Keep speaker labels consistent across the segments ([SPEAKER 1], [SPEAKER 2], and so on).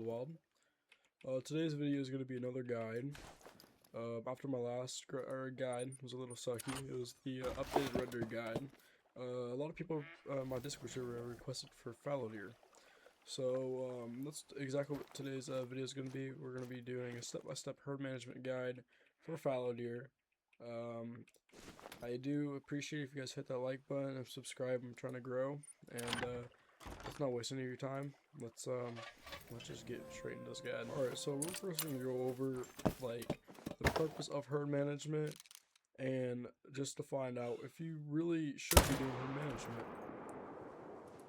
[SPEAKER 1] Wild. Today's video is going to be another guide. After my last guide was a little sucky, it was the updated Red Deer guide. A lot of people on my Discord server requested for fallow deer. So that's exactly what today's video is going to be. We're going to be doing a step-by-step herd management guide for fallow deer. I do appreciate if you guys hit that like button and subscribe. I'm trying to grow, and let's not waste any of your time. Let's just get straight into this guide. All right, so we're first going to go over like the purpose of herd management, and just to find out if you really should be doing herd management.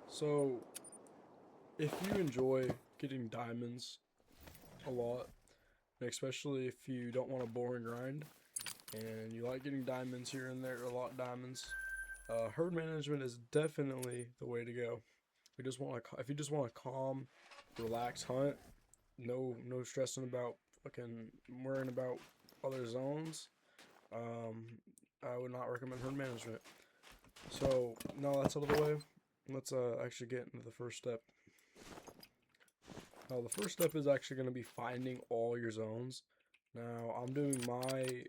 [SPEAKER 1] So if you enjoy getting diamonds a lot, and especially if you don't want a boring grind and you like getting diamonds here and there, a lot of diamonds, herd management is definitely the way to go. If you just want a calm, relaxed hunt, no stressing about worrying about other zones, I would not recommend herd management. So now that's out of the way, let's actually get into the first step. Now the first step is actually going to be finding all your zones. Now I'm doing my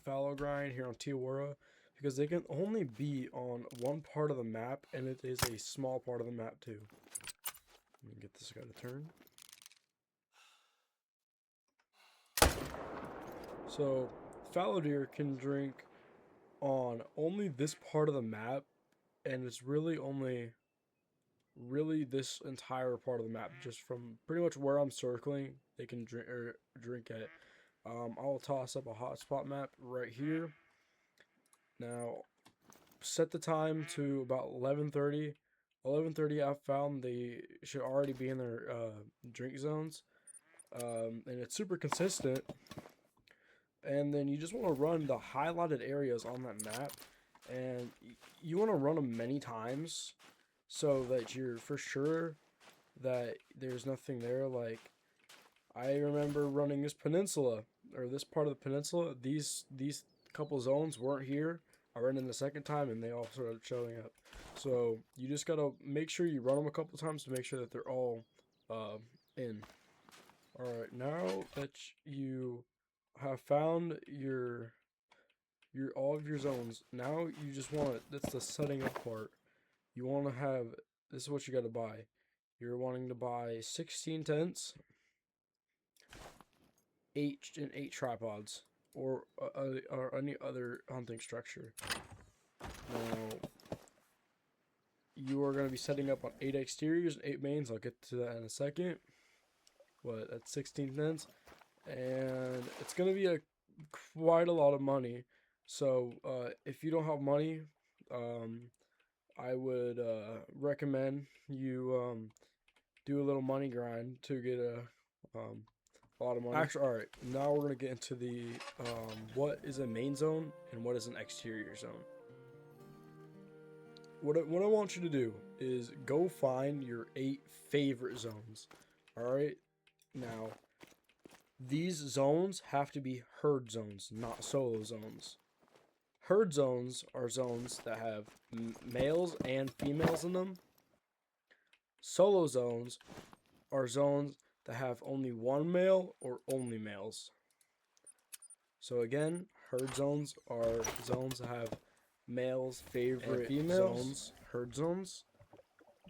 [SPEAKER 1] fallow grind here on Tijuana because they can only be on one part of the map, and it is a small part of the map too. Let me get this guy to turn. So fallow deer can drink on only this part of the map, and it's really only this entire part of the map, just from pretty much where I'm circling they can drink at it. I'll toss up a hotspot map right here. Now set the time to about 11:30. 11:30 I've found they should already be in their drink zones, and it's super consistent. And then you just want to run the highlighted areas on that map, and you want to run them many times so that you're for sure that there's nothing there. Like, I remember running this peninsula, or this part of the peninsula, these couple zones weren't here. I ran in the second time and they all started showing up. So you just gotta make sure you run them a couple times to make sure that they're all in. Alright, now that you have found your all of your zones, now you just want that's the setting up part. You want to have, this is what you got to buy. You're wanting to buy 16 tents, 8 tripods, or any other hunting structure. Now you are going to be setting up on 8 exteriors and 8 mains. I'll get to that in a second. But that's 16 tents, and it's going to be quite a lot of money. So if you don't have money, I would recommend you do a little money grind to get a lot of money. Actually, all right, now we're gonna get into the what is a main zone and what is an exterior zone. What I want you to do is go find your 8 favorite zones. All right, now these zones have to be herd zones, not solo zones. Herd zones are zones that have males and females in them. Solo zones are zones that have only one male or only males. So again, herd zones are zones that have males, favorite, and females. Zones, herd zones,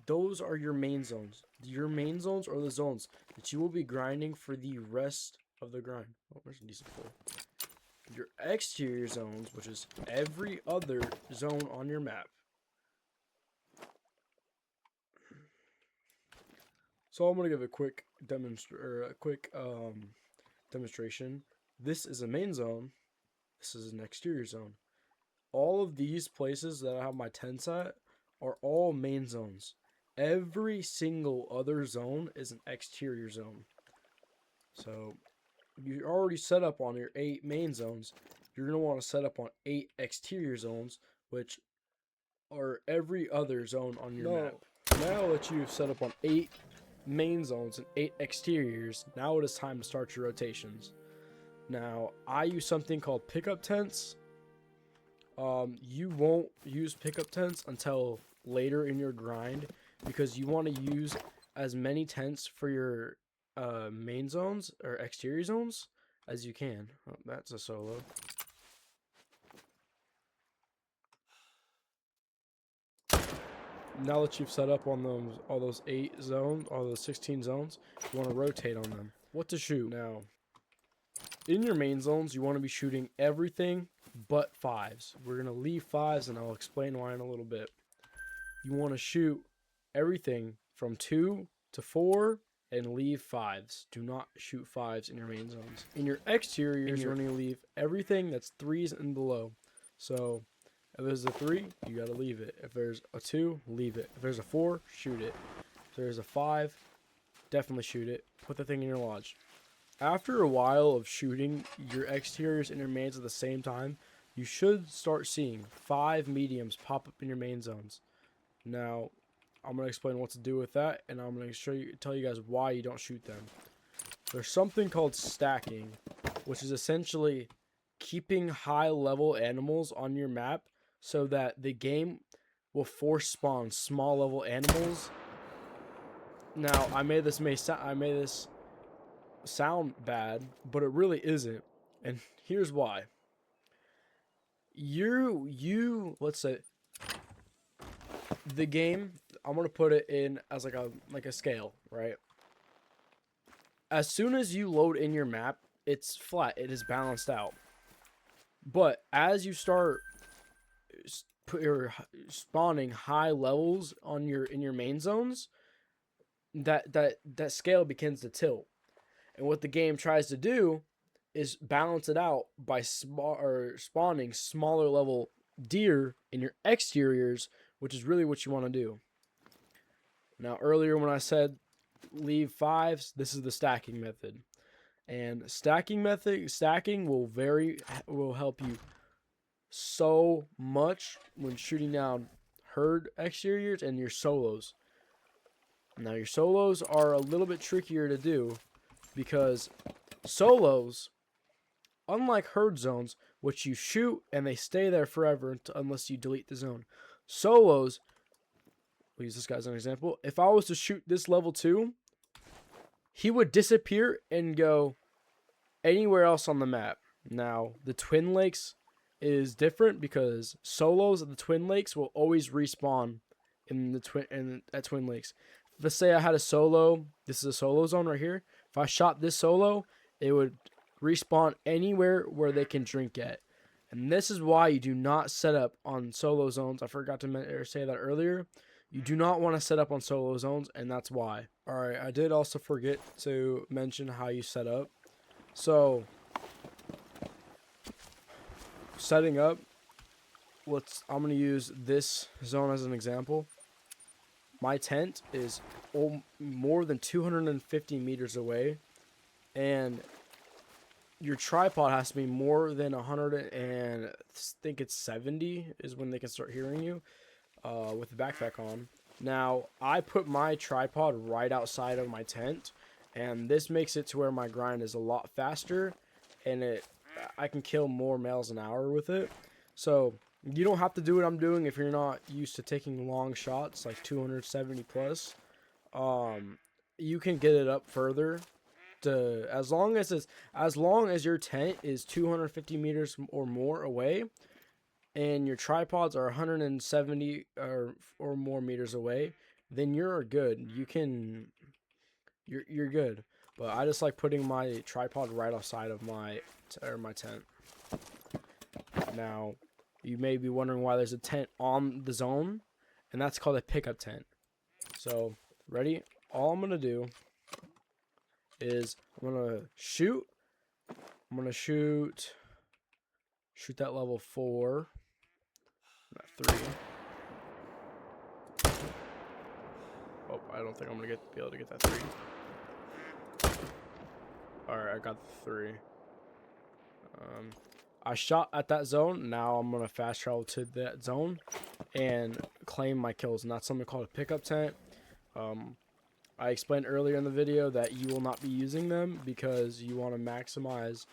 [SPEAKER 1] those are your main zones. Your main zones are the zones that you will be grinding for the rest of the grind. Oh, there's a decent pull. Your exterior zones, which is every other zone on your map. So I'm gonna give a quick demonstration. This is a main zone. This is an exterior zone. All of these places that I have my tents at are all main zones. Every single other zone is an exterior zone. So you're already set up on your 8 main zones. You're going to want to set up on 8 exterior zones, which are every other zone on your map. Now that you've set up on 8 main zones and 8 exteriors, now it is time to start your rotations. Now, I use something called pickup tents. You won't use pickup tents until later in your grind, because you want to use as many tents for your main zones or exterior zones as you can. Oh, that's a solo. Now that you've set up on all those 8 zones, all those 16 zones, you want to rotate on them. What to shoot now? In your main zones, you want to be shooting everything but 5s. We're gonna leave 5s, and I'll explain why in a little bit. You want to shoot everything from 2 to 4 and leave 5s. Do not shoot 5s in your main zones. In your exteriors, you're going to leave everything that's 3s and below. So if there's a 3, you got to leave it. If there's a 2, leave it. If there's a 4, shoot it. If there's a 5, definitely shoot it. Put the thing in your lodge. After a while of shooting your exteriors and your mains at the same time, you should start seeing 5 mediums pop up in your main zones. Now, I'm going to explain what to do with that, and I'm going to tell you guys why you don't shoot them. There's something called stacking, which is essentially keeping high-level animals on your map so that the game will force spawn small-level animals. Now, I made this sound bad, but it really isn't, and here's why. Let's say the game, I'm gonna put it in as like a scale, right? As soon as you load in your map, it's flat, it is balanced out. But as you start spawning high levels in your main zones, that scale begins to tilt. And what the game tries to do is balance it out by spawning smaller level deer in your exteriors, which is really what you want to do. Now, earlier when I said leave 5s, this is the stacking method. And stacking will help you so much when shooting down herd exteriors and your solos. Now, your solos are a little bit trickier to do because solos, unlike herd zones, which you shoot and they stay there forever unless you delete the zone, solos, we'll use this guy as an example. If I was to shoot this level 2, he would disappear and go anywhere else on the map. Now, the Twin Lakes is different because solos at the Twin Lakes will always respawn at Twin Lakes. Let's say I had a solo. This is a solo zone right here. If I shot this solo, it would respawn anywhere where they can drink at. And this is why you do not set up on solo zones. I forgot to say that earlier. You do not want to set up on solo zones, and that's why. Alright, I did also forget to mention how you set up. So, setting up, I'm going to use this zone as an example. My tent is more than 250 meters away, and your tripod has to be more than 100 and I think it's 70 is when they can start hearing you with the backpack on. Now, I put my tripod right outside of my tent, and this makes it to where my grind is a lot faster, and I can kill more males an hour with it. So you don't have to do what I'm doing if you're not used to taking long shots like 270 plus. You can get it up further to as long as your tent is 250 meters or more away, and your tripods are 170 or more meters away, then you're good. You're good. But I just like putting my tripod right outside of my tent. Now, you may be wondering why there's a tent on the zone, and that's called a pickup tent. So, ready? All I'm going to do is I'm going to shoot. I'm going to shoot that level 4. Not 3. Oh, I don't think I'm going to be able to get that 3. Alright, I got the 3. I shot at that zone. Now I'm going to fast travel to that zone and claim my kills. And that's something called a pickup tent. I explained earlier in the video that you will not be using them because you want to maximize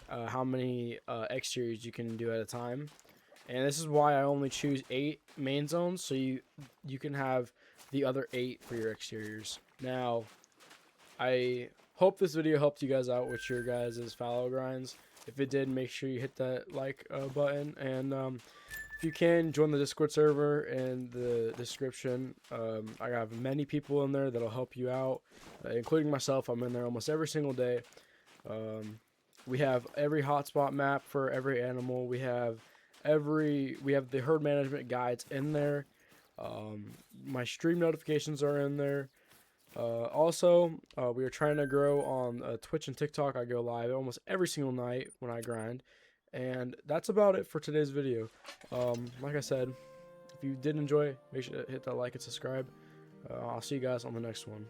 [SPEAKER 1] how many exteriors you can do at a time. And this is why I only choose 8 main zones, so you can have the other 8 for your exteriors. Now, I hope this video helped you guys out with your guys' fallow grinds. If it did, make sure you hit that like button, and if you can, join the Discord server in the description. I have many people in there that'll help you out, including myself. I'm in there almost every single day. We have every hotspot map for every animal. We have the herd management guides in there. My stream notifications are in there. Also, we are trying to grow on Twitch and TikTok. I go live almost every single night when I grind. And that's about it for today's video. Like I said, if you did enjoy, make sure to hit that like and subscribe. I'll see you guys on the next one.